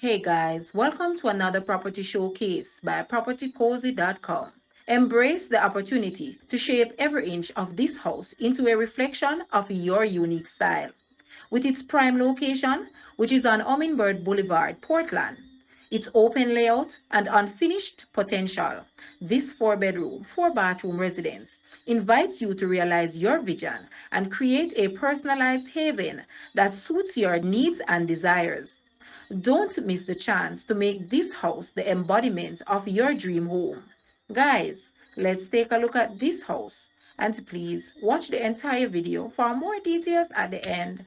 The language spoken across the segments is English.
Hey guys, welcome to another property showcase by propertycozy.com. Embrace the opportunity to shape every inch of this house into a reflection of your unique style. With its prime location, which is on Hummingbird Boulevard, Portland, its open layout and unfinished potential, this 4 bedroom, 4 bathroom residence invites you to realize your vision and create a personalized haven that suits your needs and desires. Don't miss the chance to make this house the embodiment of your dream home. Guys, let's take a look at this house. And please watch the entire video for more details at the end.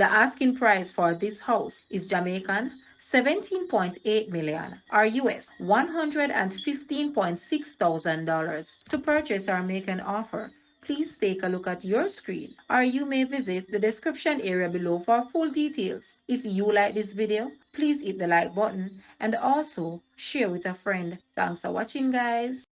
The asking price for this house is Jamaican 17.8 million or US $115.6 thousand. To purchase or make an offer, please take a look at your screen or you may visit the description area below for full details. If you like this video, please hit the like button and also share with a friend. Thanks for watching guys.